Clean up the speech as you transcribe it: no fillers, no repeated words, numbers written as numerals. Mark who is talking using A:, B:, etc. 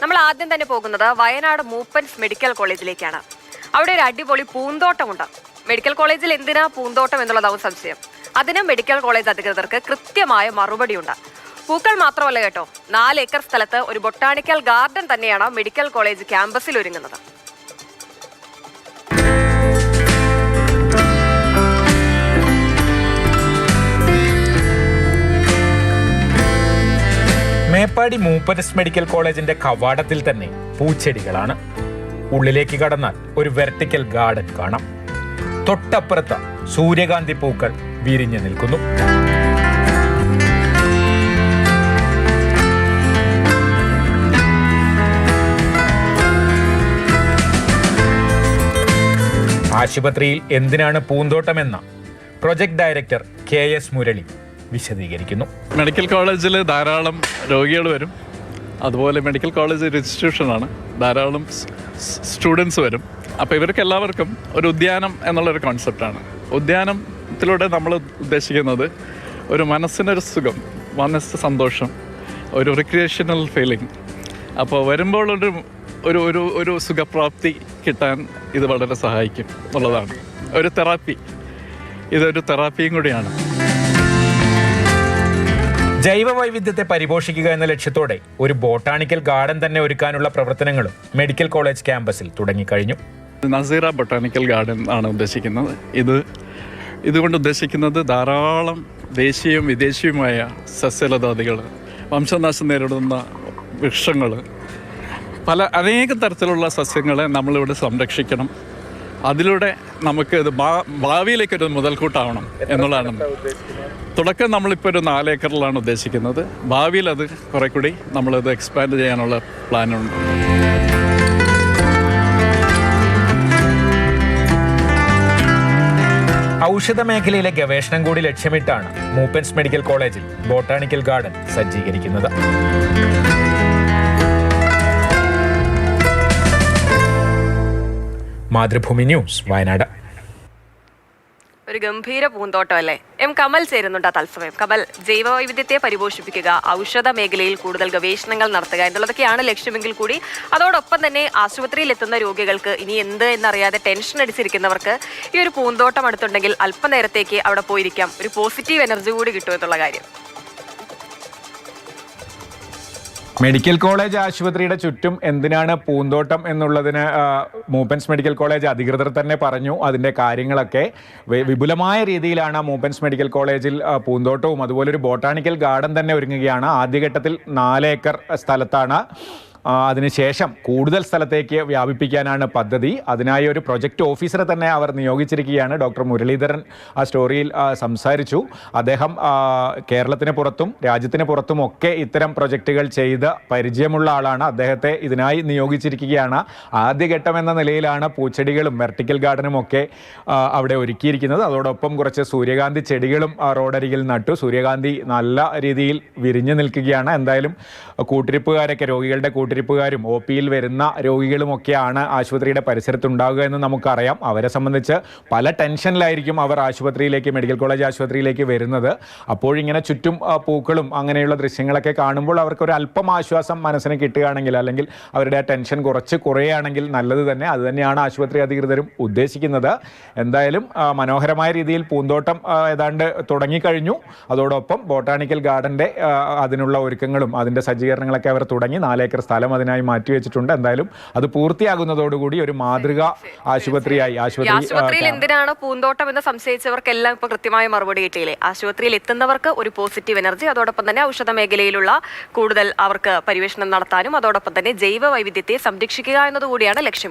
A: നമ്മൾ ആദ്യം തന്നെ പോകുന്നത് വയനാട് മൂപ്പൻസ് മെഡിക്കൽ കോളേജിലേക്കാണ്. അവിടെ ഒരു അടിപൊളി പൂന്തോട്ടമുണ്ട്. മെഡിക്കൽ കോളേജിൽ എന്തിനാ പൂന്തോട്ടം എന്നുള്ളതാവും സംശയം. അതിന് മെഡിക്കൽ കോളേജ് അധികൃതർക്ക് കൃത്യമായ മറുപടിയുണ്ട്. പൂക്കൾ മാത്രമല്ല കേട്ടോ, 4 ഏക്കർ സ്ഥലത്ത് ഒരു ബൊട്ടാണിക്കൽ ഗാർഡൻ തന്നെയാണ് മെഡിക്കൽ കോളേജ് ക്യാമ്പസിൽ ഒരുങ്ങുന്നത്.
B: മേപ്പാടി മൂപ്പൻസ് മെഡിക്കൽ കോളേജിന്റെ കവാടത്തിൽ തന്നെ പൂച്ചെടികളാണ്. ഉള്ളിലേക്ക് കടന്നാൽ ഒരു വെർട്ടിക്കൽ ഗാർഡൻ കാണാം. തൊട്ടപ്പുറത്ത് സൂര്യകാന്തി പൂക്കൾ വിരിഞ്ഞു നിൽക്കുന്നു. ആശുപത്രിയിൽ എന്തിനാണ് പൂന്തോട്ടമെന്ന പ്രൊജക്ട് ഡയറക്ടർ KS മുരളി വിശദീകരിക്കുന്നു.
C: മെഡിക്കൽ കോളേജിൽ ധാരാളം രോഗികൾ വരും. അതുപോലെ മെഡിക്കൽ കോളേജ് ഒരു ഇൻസ്റ്റിറ്റ്യൂഷനാണ്, ധാരാളം സ്റ്റുഡൻസ് വരും. അപ്പോൾ ഇവർക്ക് എല്ലാവർക്കും ഒരു ഉദ്യാനം എന്നുള്ളൊരു കോൺസെപ്റ്റാണ്. ഉദ്യാനത്തിലൂടെ നമ്മൾ ഉദ്ദേശിക്കുന്നത് ഒരു മനസ്സിനൊരു സുഖം, മനസ്സ് സന്തോഷം, ഒരു റിക്രിയേഷണൽ ഫീലിംഗ്. അപ്പോൾ വരുമ്പോൾ ഒരു സുഖപ്രാപ്തി കിട്ടാൻ ഇത് വളരെ സഹായിക്കും എന്നുള്ളതാണ്. ഒരു തെറാപ്പി, ഇതൊരു തെറാപ്പിയും കൂടിയാണ്.
B: ജൈവ വൈവിധ്യത്തെ പരിപോഷിക്കുക എന്ന ലക്ഷ്യത്തോടെ ഒരു ബോട്ടാണിക്കൽ ഗാർഡൻ തന്നെ ഒരുക്കാനുള്ള പ്രവർത്തനങ്ങളും മെഡിക്കൽ കോളേജ് ക്യാമ്പസിൽ തുടങ്ങിക്കഴിഞ്ഞു.
C: നസീറ ബൊട്ടാണിക്കൽ ഗാർഡൻ ആണ് ഉദ്ദേശിക്കുന്നത്. ഇതുകൊണ്ട് ഉദ്ദേശിക്കുന്നത് ധാരാളം ദേശീയവും വിദേശിയുമായ സസ്യലതാദികൾ, വംശനാശം നേരിടുന്ന വൃക്ഷങ്ങൾ, അനേക തരത്തിലുള്ള സസ്യങ്ങളെ നമ്മളിവിടെ സംരക്ഷിക്കണം. അതിലൂടെ നമുക്ക് ഇത് ഭാവിയിലേക്കൊരു മുതൽക്കൂട്ടാവണം എന്നുള്ളതാണ്. തുടക്കം നമ്മളിപ്പോൾ ഒരു 4 ഏക്കറിലാണ് ഉദ്ദേശിക്കുന്നത്. ഭാവിയിൽ അത് കുറെ കൂടി നമ്മളത് എക്സ്പാൻഡ് ചെയ്യാനുള്ള പ്ലാനുണ്ട്.
B: ഔഷധ മേഖലയിലെ ഗവേഷണം കൂടി ലക്ഷ്യമിട്ടാണ് മൂപ്പൻസ് മെഡിക്കൽ കോളേജിൽ ബോട്ടാണിക്കൽ ഗാർഡൻ സജ്ജീകരിക്കുന്നത്. മാതൃഭൂമി ന്യൂസ്, വയനാട്.
A: ഒരു ഗംഭീര പൂന്തോട്ടം അല്ലേ? കമൽ ചേരുന്നുണ്ട് തത്സമയം. കമൽ, ജൈവവൈവിധ്യത്തെ പരിപോഷിപ്പിക്കുക, ഔഷധ മേഖലയിൽ കൂടുതൽ ഗവേഷണങ്ങൾ നടത്തുക എന്നുള്ളതൊക്കെയാണ് ലക്ഷ്യമെങ്കിൽ കൂടി അതോടൊപ്പം തന്നെ ആശുപത്രിയിൽ എത്തുന്ന രോഗികൾക്ക് ഇനി എന്ത് എന്നറിയാതെ ടെൻഷൻ അടിച്ചിരിക്കുന്നവർക്ക് ഈ ഒരു പൂന്തോട്ടം അടുത്തുണ്ടെങ്കിൽ അല്പനേരത്തേക്ക് അവിടെ പോയിരിക്കാം, ഒരു പോസിറ്റീവ് എനർജി കൂടി കിട്ടും എന്നുള്ള കാര്യം.
B: മെഡിക്കൽ കോളേജ് ആശുപത്രിയുടെ ചുറ്റും എന്തിനാണ് പൂന്തോട്ടം എന്നുള്ളതിന് മൂപ്പൻസ് മെഡിക്കൽ കോളേജ് അധികൃതർ തന്നെ പറഞ്ഞു. അതിൻ്റെ കാര്യങ്ങളൊക്കെ വിപുലമായ രീതിയിലാണ് മൂപ്പൻസ് മെഡിക്കൽ കോളേജിൽ പൂന്തോട്ടവും അതുപോലെ ഒരു ബോട്ടാണിക്കൽ ഗാർഡൻ തന്നെ ഒരുങ്ങുകയാണ്. ആദ്യഘട്ടത്തിൽ 4 ഏക്കർ സ്ഥലത്താണ്. അതിനുശേഷം കൂടുതൽ സ്ഥലത്തേക്ക് വ്യാപിപ്പിക്കാനാണ് പദ്ധതി. അതിനായി ഒരു പ്രൊജക്ട് ഓഫീസറെ തന്നെ അവർ നിയോഗിച്ചിരിക്കുകയാണ്. ഡോക്ടർ മുരളീധരൻ ആ സ്റ്റോറിയിൽ സംസാരിച്ചു. അദ്ദേഹം കേരളത്തിന് പുറത്തും രാജ്യത്തിന് പുറത്തുമൊക്കെ ഇത്തരം പ്രൊജക്റ്റുകൾ ചെയ്ത് പരിചയമുള്ള ആളാണ്. അദ്ദേഹത്തെ ഇതിനായി നിയോഗിച്ചിരിക്കുകയാണ്. ആദ്യഘട്ടം എന്ന നിലയിലാണ് പൂച്ചെടികളും വെർട്ടിക്കൽ ഗാർഡനും ഒക്കെ അവിടെ ഒരുക്കിയിരിക്കുന്നത്. അതോടൊപ്പം കുറച്ച് സൂര്യകാന്തി ചെടികളും റോഡരികിൽ നട്ടു. സൂര്യകാന്തി നല്ല രീതിയിൽ വിരിഞ്ഞു നിൽക്കുകയാണ്. എന്തായാലും കൂട്ടിരിപ്പുകാരൊക്കെ, രോഗികളുടെ കൂട്ടിരിപ്പുകാരും OPയിൽ വരുന്ന രോഗികളുമൊക്കെയാണ് ആശുപത്രിയുടെ പരിസരത്തുണ്ടാകുക എന്ന് നമുക്കറിയാം. അവരെ സംബന്ധിച്ച് പല ടെൻഷനിലായിരിക്കും അവർ ആശുപത്രിയിലേക്ക്, മെഡിക്കൽ കോളേജ് ആശുപത്രിയിലേക്ക് വരുന്നത്. അപ്പോഴിങ്ങനെ ചുറ്റും പൂക്കളും അങ്ങനെയുള്ള ദൃശ്യങ്ങളൊക്കെ കാണുമ്പോൾ അവർക്കൊരു അല്പം ആശ്വാസം മനസ്സിന് കിട്ടുകയാണെങ്കിൽ, അല്ലെങ്കിൽ അവരുടെ ആ ടെൻഷൻ കുറയുകയാണെങ്കിൽ നല്ലത് തന്നെ. അതുതന്നെയാണ് ആശുപത്രി അധികൃതരും ഉദ്ദേശിക്കുന്നത്. എന്തായാലും മനോഹരമായ രീതിയിൽ പൂന്തോട്ടം ഏതാണ്ട് തുടങ്ങിക്കഴിഞ്ഞു. അതോടൊപ്പം ബോട്ടാണിക്കൽ ഗാർഡൻ്റെ അതിനുള്ള ഒരുക്കങ്ങളും അതിൻ്റെ സജ്ജീകരണങ്ങളൊക്കെ അവർ തുടങ്ങി. 4 ഏക്കർ സ്ഥലം അതിനായി മാറ്റിവെച്ചിട്ടുണ്ട്. എന്തായാലും അത് പൂർത്തിയാകുന്നതോടുകൂടി ഒരു മാതൃക ആശുപത്രിയായി
A: ആശുപത്രിയിൽ എന്തിനാണ് പൂന്തോട്ടം എന്ന് സംശയിച്ചവർക്കെല്ലാം ഇപ്പൊ കൃത്യമായ മറുപടി കിട്ടിയില്ലേ? ആശുപത്രിയിൽ എത്തുന്നവർക്ക് ഒരു പോസിറ്റീവ് എനർജി, അതോടൊപ്പം തന്നെ ഔഷധ മേഖലയിലുള്ള കൂടുതൽ അവർക്ക് പരിവേഷണം നടത്താനും അതോടൊപ്പം തന്നെ ജൈവ വൈവിധ്യത്തെ സംരക്ഷിക്കുക എന്നതുകൂടിയാണ് ലക്ഷ്യം.